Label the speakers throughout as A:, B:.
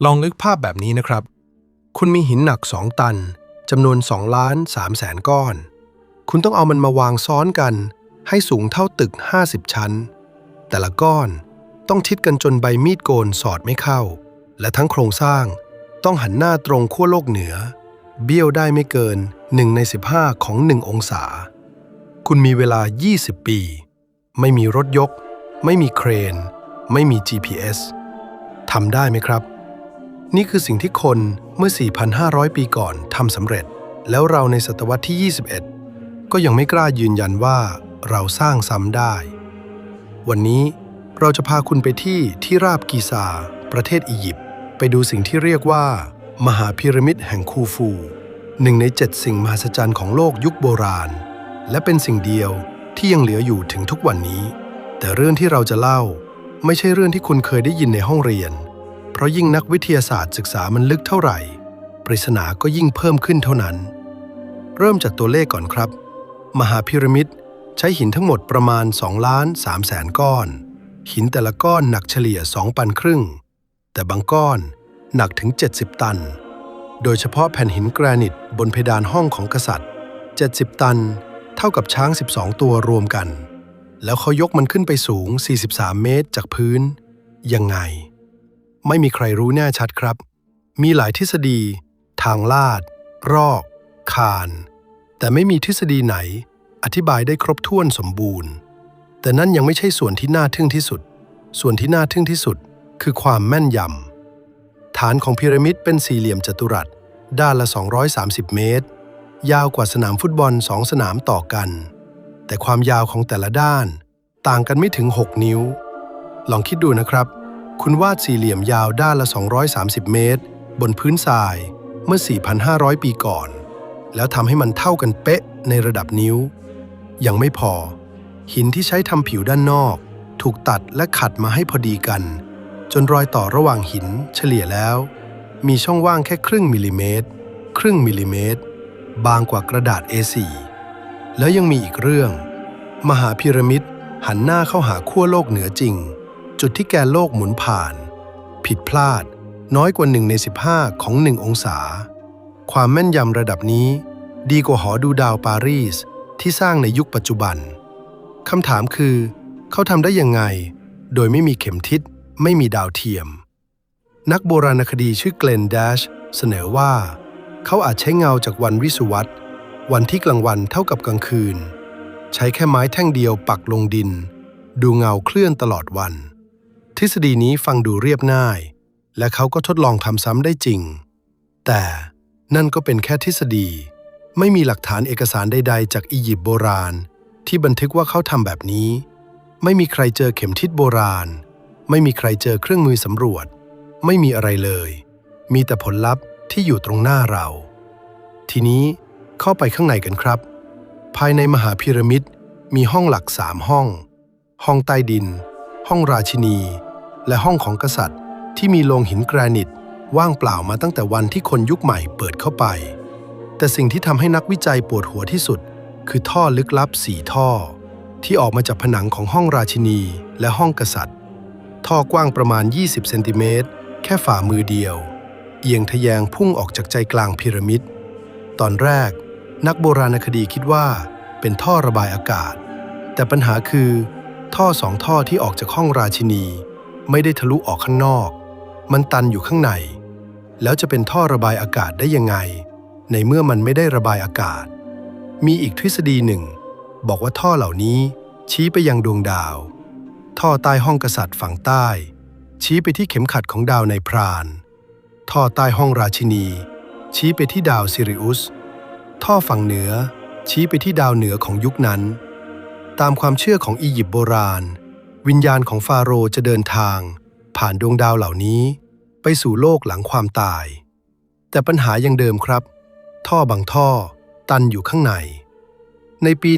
A: ลองนึกภาพแบบนี้นะครับ คุณมีหินหนัก2 ตันจำนวน2,300,000 ก้อน คุณต้องเอามันมาวางซ้อนกันให้สูงเท่าตึก50 ชั้น แต่ละก้อนต้องชิดกันจนใบมีดโกนสอดไม่เข้า และทั้งโครงสร้างต้องหันหน้าตรงขั้วโลกเหนือ เบี้ยวได้ไม่เกิน1 ใน 15ของ1 องศา คุณมีเวลา20 ปี ไม่มีรถยก ไม่มีเครน ไม่มี GPS ทำได้ไหมครับ นี่คือสิ่งที่คนเมื่อ 4,500 ปีก่อนทำสำเร็จ แล้วเราในศตวรรษที่ 21 ก็ยังไม่กล้ายืนยันว่าเราสร้างซ้ำได้ วันนี้เราจะพาคุณไปที่ราบกีซาประเทศอียิปต์ไปดูสิ่งที่เรียกว่ามหาพีระมิดแห่งคูฟู1 ใน 7 สิ่งมหัศจรรย์ของโลกยุคโบราณ และเป็นสิ่งเดียวที่ยังเหลืออยู่ถึงทุกวันนี้ แต่เรื่องที่เราจะเล่าไม่ใช่เรื่องที่คุณเคยได้ยินในห้องเรียนเพราะยิ่งนักวิทยาศาสตร์ศึกษามันลึกเท่าไหร่ปริศนาก็ยิ่งเพิ่มขึ้นเท่านั้นเริ่มจากตัวเลขก่อนครับมหาพีระมิดใช้หินทั้งหมดประมาณ 2,300,000 ก้อนหินแต่ละก้อนหนักเฉลี่ย 2 ปันครึ่งแต่บางก้อนหนักถึง 70 ตันโดยเฉพาะแผ่นหินแกรนิตบนเพดานห้องของกษัตริย์ 70 ตันเท่ากับช้าง 12 ตัวรวมกันแล้วเขายกมันขึ้นไปสูง 43 เมตรจากพื้นยังไงไม่มีใครรู้แน่ชัดครับมีหลายทฤษฎีทางลาดรอกคานแต่ไม่มีทฤษฎีไหนอธิบายได้ครบถ้วนสมบูรณ์แต่นั่นยังไม่ใช่ส่วนที่น่าทึ่งที่สุดส่วนที่น่าทึ่งที่สุดคือความแม่นยำฐานของพีระมิดเป็นสี่เหลี่ยมจัตุรัสด้านละ230 เมตรยาวกว่าสนามฟุตบอล2 สนามต่อกันแต่ความยาวของแต่ละด้านต่างกันไม่ถึง6 นิ้วลองคิดดูนะครับคุณวาดสี่เหลี่ยมยาวด้านละ230 เมตรบนพื้นทรายเมื่อ 4,500 ปีก่อนแล้วทำให้มันเท่ากันเป๊ะในระดับนิ้วยังไม่พอหินที่ใช้ทำผิวด้านนอกถูกตัดและขัดมาให้พอดีกันจนรอยต่อระหว่างหินเฉลี่ยแล้วมีช่องว่างแค่ครึ่งมิลลิเมตรบางกว่ากระดาษ A4 แล้วยังมีอีกเรื่องมหาพีระมิดหันหน้าเข้าหาขั้วโลกเหนือจริงจุดที่แกนโลกหมุนผ่านผิดพลาดน้อยกว่า1 ใน 15ของ1 องศาความแม่นยำระดับนี้ดีกว่าหอดูดาวปารีสที่สร้างในยุคปัจจุบันคำถามคือเขาทำได้ยังไงโดยไม่มีเข็มทิศไม่มีดาวเทียมนักโบราณคดีชื่อเกลนแดชเสนอว่าเขาอาจใช้เงาจากวันวิสุวัตวันที่กลางวันเท่ากับกลางคืนใช้แค่ไม้แท่งเดียวปักลงดินดูเงาเคลื่อนตลอดวันทฤษฎีนี้ฟังดูเรียบง่ายและเขาก็ทดลองทำซ้ำได้จริงแต่นั่นก็เป็นแค่ทฤษฎีไม่มีหลักฐานเอกสารใดๆจากอียิปต์โบราณที่บันทึกว่าเขาทำแบบนี้ไม่มีใครเจอเข็มทิศโบราณไม่มีใครเจอเครื่องมือสำรวจไม่มีอะไรเลยมีแต่ผลลัพธ์ที่อยู่ตรงหน้าเราทีนี้เข้าไปข้างในกันครับภายในมหาพีระมิดมีห้องหลัก3 ห้องห้องใต้ดินห้องราชินีและห้องของกษัตริย์ที่มีโลงหินแกรนิตว่างเปล่ามาตั้งแต่วันที่คนยุคใหม่เปิดเข้าไปแต่สิ่งที่ทำให้นักวิจัยปวดหัวที่สุดคือท่อลึกลับ4 ท่อที่ออกมาจากผนังของห้องราชินีและห้องกษัตริย์ท่อกว้างประมาณ20 เซนติเมตรแค่ฝ่ามือเดียวเอียงทะแยงพุ่งออกจากใจกลางพีระมิดตอนแรกนักโบราณคดีคิดว่าเป็นท่อระบายอากาศแต่ปัญหาคือท่อ2 ท่อที่ออกจากห้องราชินีไม่ได้ทะลุออกข้างนอกมันตันอยู่ข้างในแล้วจะเป็นท่อระบายอากาศได้ยังไงในเมื่อมันไม่ได้ระบายอากาศมีอีกทฤษฎีหนึ่งบอกว่าท่อเหล่านี้ชี้ไปยังดวงดาวท่อใต้ห้องกษัตริย์ฝั่งใต้ชี้ไปที่เข็มขัดของดาวในพรานท่อใต้ห้องราชินีชี้ไปที่ดาวซิริอุสท่อฝั่งเหนือชี้ไปที่ดาวเหนือของยุคนั้นตามความเชื่อของอียิปต์โบราณวิญญาณของฟาโรห์จะเดินทางผ่านดวงดาวเหล่านี้ไปสู่โลกหลังความตายแต่ปัญหายังเดิมครับท่อบางท่อตันอยู่ข้างในในปี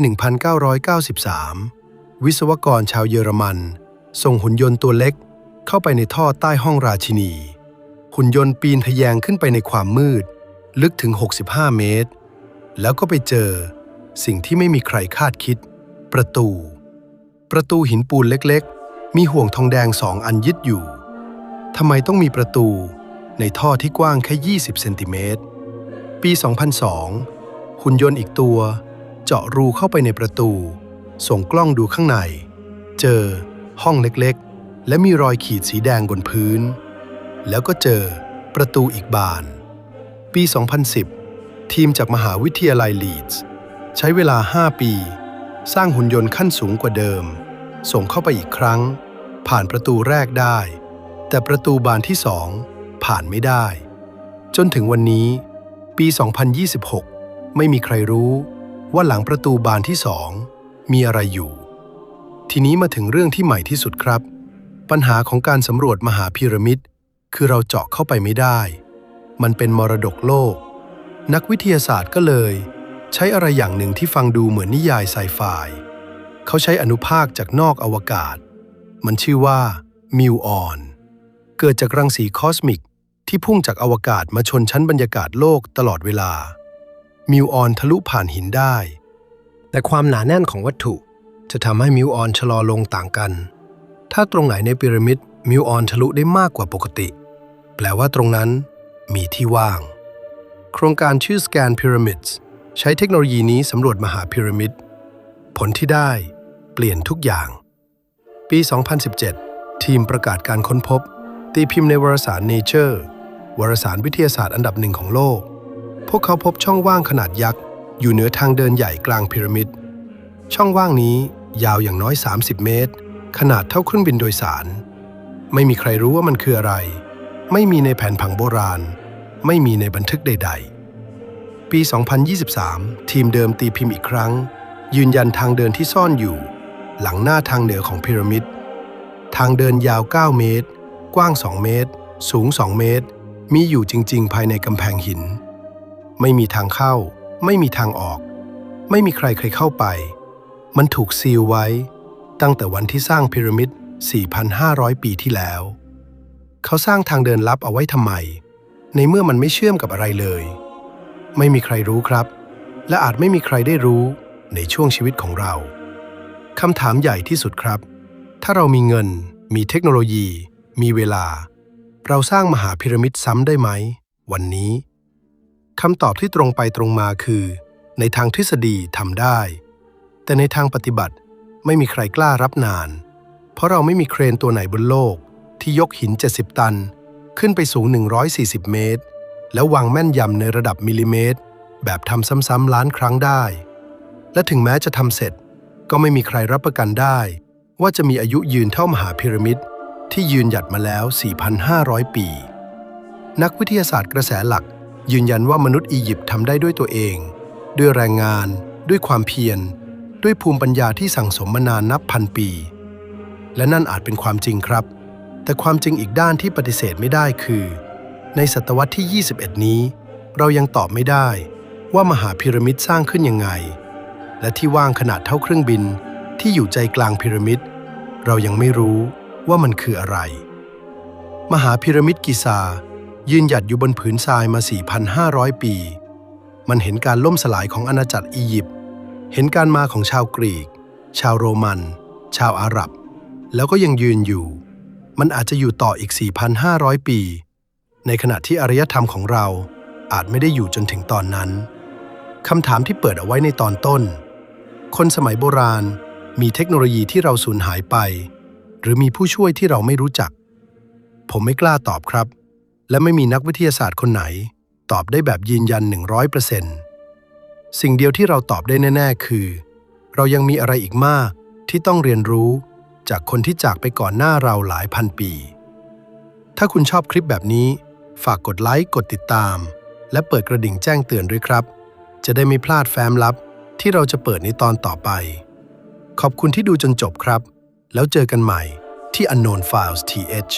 A: 1993 วิศวกรชาวเยอรมันส่งหุ่นยนต์ตัวเล็กเข้าไปในท่อใต้ห้องราชินีหุ่นยนต์ปีนทะแยงขึ้นไปในความมืดลึกถึง65 เมตรแล้วก็ไปเจอสิ่งที่ไม่มีใครคาดคิดประตูหินปูนเล็กๆมีห่วงทองแดง2 อันยึดอยู่ทำไมต้องมีประตู ในท่อที่กว้างแค่ 20 เซนติเมตร ปี 2002 หุ่นยนต์อีกตัวเจาะรูเข้าไปในประตูส่งกล้องดูข้างในเจอห้องเล็กๆและมีรอยขีดสีแดงบนพื้นแล้วก็เจอประตูอีกบาน ปี 2010 ทีมจากมหาวิทยาลัยลีดส์ใช้เวลา 5 ปีสร้างหุ่นยนต์ขั้นสูงกว่าเดิมส่งเข้าไปอีกครั้งผ่านประตูแรกได้แต่ประตูบานที่ 2 ผ่านไม่ได้จนถึงวันนี้ปี 2026 ไม่มีใครรู้ว่าหลังประตูบานที่ 2 มีอะไรอยู่ทีนี้มาถึงเรื่องที่ใหม่ที่สุดครับปัญหาของการสำรวจมหาพีระมิดคือเราเจาะเข้าไปไม่ได้มันเป็นมรดกโลกนักวิทยาศาสตร์ก็เลยใช้อะไรอย่างหนึ่งที่ฟังดูเหมือนนิยายไซไฟเขาใช้อนุภาคจากนอกอวกาศมันชื่อว่ามิวออนเกิดจากรังสีคอสมิกที่พุ่งจากอวกาศมาชนชั้นบรรยากาศโลกตลอดเวลามิวออนทะลุผ่านหินได้แต่ความหนาแน่นของวัตถุจะทำให้มิวออนชะลอลงต่างกันถ้าตรงไหนในพีระมิดมิวออนทะลุได้มากกว่าปกติแปลว่าตรงนั้นมีที่ว่างโครงการชื่อ Scan Pyramids ใช้เทคโนโลยีนี้สำรวจมหาพีระมิดผลที่ได้เปลี่ยนทุกอย่างปี 2017 ทีมประกาศการค้นพบตีพิมพ์ในวารสาร Nature วารสารวิทยาศาสตร์อันดับหนึ่งของโลกพวกเขาพบช่องว่างขนาดยักษ์อยู่เหนือทางเดินใหญ่กลางพีระมิดช่องว่างนี้ยาวอย่างน้อย 30 เมตรขนาดเท่าเครื่องบินโดยสารไม่มีใครรู้ว่ามันคืออะไรไม่มีในแผนผังโบราณไม่มีในบันทึกใดๆปี 2023 ทีมเดิมตีพิมพ์อีกครั้งยืนยันทางเดินที่ซ่อนอยู่หลังหน้าทางเหนือของพีระมิดทางเดินยาว 9 เมตรกว้าง 2 เมตรสูง 2 เมตรมีอยู่จริงๆภายในกำแพงหินไม่มีทางเข้าไม่มีทางออกไม่มีใครเคยเข้าไปมันถูกซีลไว้ตั้งแต่วันที่สร้างพีระมิด 4,500 ปีที่แล้วเขาสร้างทางเดินลับเอาไว้ทำไมในเมื่อมันไม่เชื่อมกับอะไรเลยไม่มีใครรู้ครับและอาจไม่มีใครได้รู้ในช่วงชีวิตของเราคำถามใหญ่ที่สุดครับถ้าเรามีเงินมีเทคโนโลยีมีเวลาเราสร้างมหาพีระมิดซ้ำได้ไหมวันนี้คำตอบที่ตรงไปตรงมาคือในทางทฤษฎีทำได้แต่ในทางปฏิบัติไม่มีใครกล้ารับนานเพราะเราไม่มีเครนตัวไหนบนโลกที่ยกหิน 70 ตันขึ้นไปสูง 140 เมตรแล้ววางแม่นยำในระดับมิลลิเมตรแบบทำซ้ำๆล้านครั้งได้และถึงแม้จะทำเสร็จก็ไม่มีใครรับประกันได้ว่าจะมีอายุยืนเท่ามหาพีระมิดที่ยืนหยัดมาแล้ว 4,500 ปีนักวิทยาศาสตร์กระแสหลักยืนยันว่ามนุษย์อียิปต์ทำได้ด้วยตัวเองด้วยแรงงานด้วยความเพียรด้วยภูมิปัญญาที่สั่งสมมานานนับพันปีและนั่นอาจเป็นความจริงครับแต่ความจริงอีกด้านที่ปฏิเสธไม่ได้คือในศตวรรษที่ 21 นี้เรายังตอบไม่ได้ว่ามหาพีระมิดสร้างขึ้นยังไงและที่ว่างขนาดเท่าเครื่องบินที่อยู่ใจกลางพีระมิดเรายังไม่รู้ว่ามันคืออะไรมหาพีระมิดกิซายืนหยัดอยู่บนผืนทรายมา 4,500 ปีมันเห็นการล่มสลายของอาณาจักรอียิปต์เห็นการมาของชาวกรีกชาวโรมันชาวอาหรับแล้วก็ยังยืนอยู่มันอาจจะอยู่ต่ออีก 4,500 ปีในขณะที่อารยธรรมของเราอาจไม่ได้อยู่จนถึงตอนนั้นคำถามที่เปิดเอาไว้ในตอนต้นคนสมัยโบราณมีเทคโนโลยีที่เราสูญหายไปหรือมีผู้ช่วยที่เราไม่รู้จักผมไม่กล้าตอบครับและไม่มีนักวิทยาศาสตร์คนไหนตอบได้แบบยืนยัน 100% สิ่งเดียวที่เราตอบได้แน่ๆคือเรายังมีอะไรอีกมากที่ต้องเรียนรู้จากคนที่จากไปก่อนหน้าเราหลายพันปีถ้าคุณชอบคลิปแบบนี้ฝากกดไลค์กดติดตามและเปิดกระดิ่งแจ้งเตือนด้วยครับจะได้ไม่พลาดแฟ้มลับที่เราจะเปิดในตอนต่อไปขอบคุณที่ดูจนจบครับแล้วเจอกันใหม่ที่ Unknown Files TH